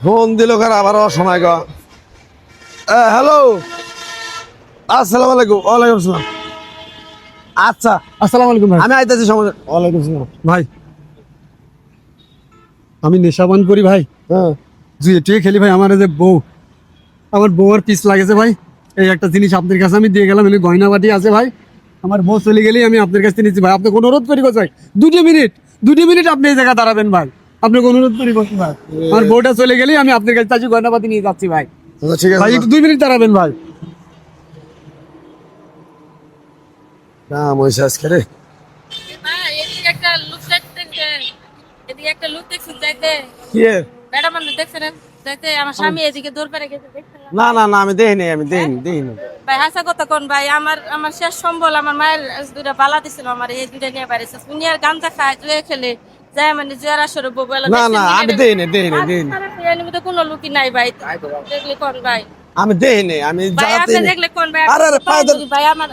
Phone দিল কার আবার অসময় গো। হ্যালো, আসসালামু আলাইকুম। ওয়ালাইকুম আসসালাম। আচ্ছা, আসসালামু আলাইকুম ভাই। আমি আইতেছি সময়। ওয়ালাইকুম আসসালাম ভাই। আমি নেশাবান করি ভাই, হ্যাঁ, জুয়ে খেলি ভাই। আমার এই যে বউ, আমার বউয়ের পিস লাগেছে ভাই। এই একটা জিনিস আপনার কাছে আমি দিয়ে গেলাম, এনে গয়না বাটি আছে ভাই। আমার বউ চলে গেলেই আমি আপনার কাছে নিচ্ছি ভাই। আপনাকে অনুরোধ করি ভাই, 2 মিনিট আপনি এই জায়গায় দাঁড়াবেন ভাই। আপনাকে অনুরোধ করি ভাই, আমার বউটা চলে গেলেই আমি আপনার কাছে তাই গয়না বাটি নিয়ে যাচ্ছি ভাই। আচ্ছা, ঠিক আছে ভাই একটু 2 মিনিট দাঁড়াবেন ভাই। না মহিষা আজকে রে। ভাই এদিকে একটা লোক দেখছেন যে এদিকে একটা লোক দেখছেন যাইতে কি এর? ম্যাডাম আপনি দেখছেন যাইতে আমার স্বামী এদিকে দৌড় পেরে গেছে দেখছেন না না না, আমি দেখিনি। ভাই হাসা কথা কোন ভাই আমার শেষ সম্বল আমার মায়ের দুইটা বালা দিছিল আমার এই দুইটা নিয়ে বাইরেছে দুনিয়ার গাঞ্জা খায় জুয়ে খেলে যায় মানে জুয়ার আসরে বলে না না, আমি দেখিনি। কোনো লোকই নাই ভাই দেখলে কোন ভাই আমি দেখিনি, আমি ভাই আপনি যাতে দেখলে কোন ভাই আরে আরে পায়ে ধরে- ভাই আমার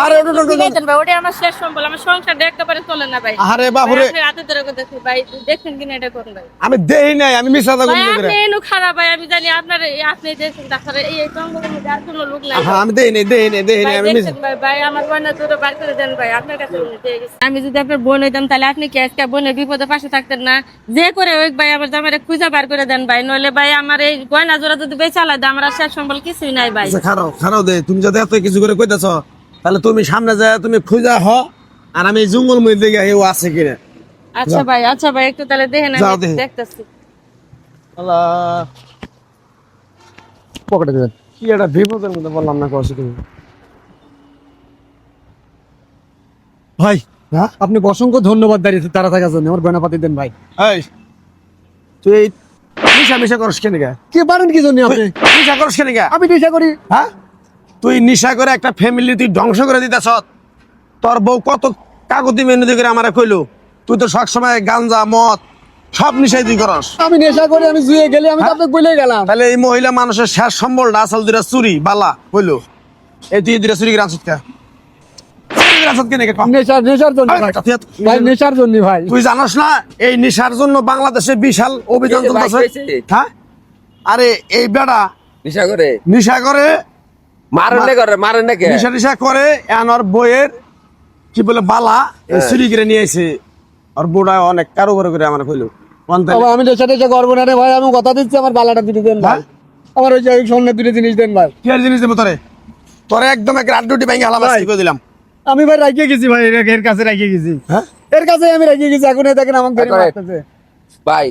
আরে ওটা, ওটা, ওটা। দিলেন ভাই ওটা আমার শেষ সম্বল আমার সংসারটা একেবারে চলে না ভাই আরে বাপুরে, ভাই, আপনি রাতে ধরে দেখছি ভাই দেখছেন কিনা এটা কোন ভাই আমি দেই নাই, আমি মিছা কথা ভাই বলি করে। আপনি এনু খারাপ ভাই আমি জানি আপনার আপনি দেখছেন ডাক্তার এই জঙ্গলের মধ্যে আর কোনো লোক নাই হ্যাঁ, আমি দেই নাই, ভাই আমি মিছা। দেখছেন ভাই ভাই আমার বোনের দুটো বার করে দেন ভাই আপনার কাছে আমি দিয়ে গেছি। আমি যদি আপনার বোন হইতাম তাহলে আপনি কি আজকে বোনের বিপদে পাশে থাকতেন না যে করে ওই ভাই আমার জামাইরে খুঁজা বার করে দেন ভাই নইলে ভাই আমার এই গয়না জোড়া যদি বেচালা দেয় আমার আর শেষ সম্বল কিছুই নাই ভাই আচ্ছা, খারাপ দে, তুমি যদি এত কিছু করে কইতাছ তাহলে তুমি সামনে যায় তুমি খুঁজা হ, আর আমি জঙ্গল মধ্যে গিয়ে এও আছে কিনা। আচ্ছা ভাই একটু তাহলে দেখেন যাও আমি দেখি। দেখতেছি আল্লাহ, পকেটে দেন। কি একটা বিপদের মধ্যে বললাম না কষ্ট তুমি। ভাই হ্যাঁ, আপনি অসংখ্য ধন্যবাদ দাঁড়িয়েছে তারা থাকার জন্য। আমার গয়না পাতি দেন ভাই। এই তুই এই মিশা করস কেন গা? কি পারেন কি জন্য আপনি? নিশা করস কেন গা? আমি নেশা করি। হ্যাঁ, তুই নিশা করে একটা ফ্যামিলি তুই ধ্বংস করে দিতেছ। তোর বউ কত কাগতি মেনুদি করে আমারে কইলো, তুই তো সবসময় গাঞ্জা মদ সব নিশাই তুই করস। আমি নেশা করি, আমি জুয়ে গেলি, আমি তো আপনাকে বলে গেলাম। তাহলে এই মহিলা মানুষের শেষ সম্বলটা আসল দুইটা চুরি বালা কইলো, এই তুই দুইটা চুরি করে আনছিস কে? চুরি করে আনছিস কেন কে কম? নেশার জন্য ভাই। ভাই নেশার জন্য ভাই। তুই জানোস না এই নেশার জন্য বাংলাদেশে বিশাল অভিযান চলতেছে। হ্যাঁ, আরে এই বেড়া নিশা করে নিশা করে, মারেন নাকি নিশা করে আর বইয়ের কি বলে বালা এই চুরি করে নিয়ে আইছে। আর বোড়া অনেক কারোবার করে আমার কইলো বাবা, আমি নেশা করবো না রে ভাই। আমি কথা দিচ্ছি, আমার বালাটা দিতে দেন ভাই। আমার ওই যে স্বর্ণের দুটো জিনিস দেন ভাই। কি আর জিনিস দেবো তোরে? তোরে একদম এক রাড্ডুটি ভেঙে হালাবাসি করে দিলাম। আমি ভাই রাখিয়ে গেছি ভাই, এর কাছে রাখিয়ে গেছি। হ্যাঁ, এর কাছে আমি রাখিয়ে গেছি। এখন এই দেখেন আমার ধরে মারতেছে। ভাই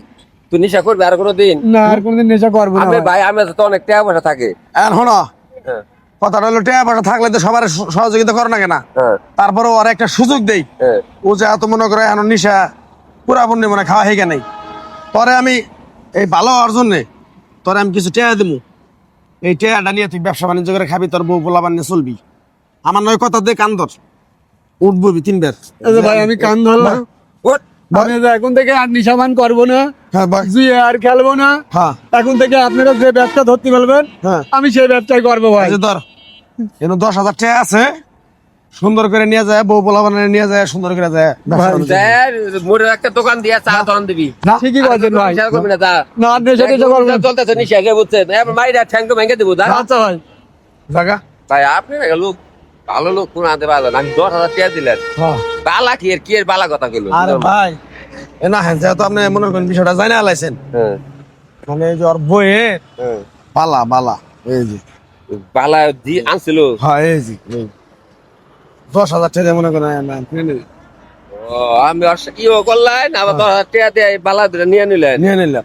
তুই নিশা করবি আর কোনোদিন? না, আর কোনদিন নেশা করবো না আমি ভাই। ভাই আমি তো অনেক টাকা পয়সা থাকে। আর হন কথাটা হলো টাকা পয়সা থাকলে তো সবার সহযোগিতা করো না কেনা। হ্যাঁ তারপরে ওর একটা সুযোগ দেই। হ্যাঁ ও যে এত মনে করে এখন নিশা পুরাপুরি মনে খাওয়া হয়ে নাই, তোরে আমি এই ভালো হওয়ার জন্যে তোরে আমি কিছু টেয়া দেবো। এই টেয়াটা নিয়ে তুই ব্যবসা বাণিজ্য করে খাবি, তোর বউ পোলা বানিয়ে চলবি। আমার নয় কথা দিয়ে কান ধর, উঠবি 3 বার। এই যে ভাই আমি কান ধরলাম। ওঠ। আমি যে এখন থেকে আর নিশামান করবো না, হ্যাঁ ভাই, জুয়ে আর খেলবো না। হ্যাঁ এখন থেকে আপনারা যে ব্যবসা ধরতে বলবেন হ্যাঁ, আমি সেই ব্যবসায় করবো ভাই। এই যে ধর এখানে 10,000 টাকা আছে, সুন্দর করে নিয়ে যায়, বউ পোলা বানিয়ে নিয়ে যায়, সুন্দর করে যায় ব্যবসা ভাই, বাণিজ্য। দেখ, মোড়ের একটা দোকান দিয়া চা তখন দিবি। ঠিকই বলছেন ভাই। নিশা করবি না তা। না, আর নেশা টেশা করবো না। চলতেছে নিশা কে বুঝছেন? মাইরা ঠ্যাঙ্গ ভেঙে দেবো দা। আচ্ছা ভাই। জাগা ভাই আপনি না লোক ভালো লোক কোন আনতে পারলেন? আমি 10,000 টাকা দিলেন। হ্যাঁ। বালা কি এর বালা কথা কইলো? আরে ভাই এ না হ্যাঁ, যেহেতু আপনি মনে করেন বিষয়টা জানা লাইছেন, হ্যাঁ মানে এই যে ওর বইয়ের হ্যাঁ বালা এই যে, বালা দি আনছিল। হ্যাঁ এই যে 10,000 টাকা মনে করেন ও আমি কি করলেন? আবার 10,000 টাকা দিয়ে এই বালা দুটা নিয়ে নিলেন। নিয়ে নিলাম।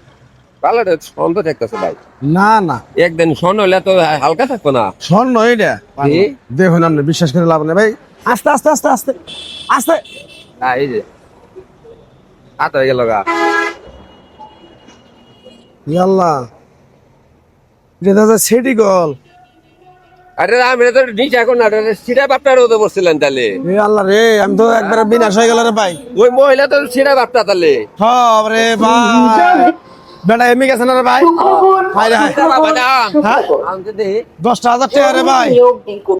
বালাটা সন্দেহ থাকতেছে ভাই। না না, একদিন স্বর্ণ হলে তো হালকা থাকবো না। স্বর্ণ এইটা কি? দেখুন আপনি বিশ্বাস করে লাভ নেই ভাই। আস্তে আস্তে আস্তে আস্তে আস্তে এই যে হাত হয়ে গেল গা। আল্লাহ, এটা দাদা সেটি গল। আরে আমি তো নিচে এখন না সিটা বাপটার তো বসছিলেন তাহলে। এ আল্লাহ রে, আমি তো একবারে বিনাশ হয়ে গেল রে ভাই। ওই মহিলা তো সিটা বাপটা তাহলে। হ্যাঁ রে ভাই, বেটা এমনি গেছে না রে ভাই। হায় রে হায়। বাবা দাম হ্যাঁ, আমি তো দেখি 10,000 টাকা রে ভাই।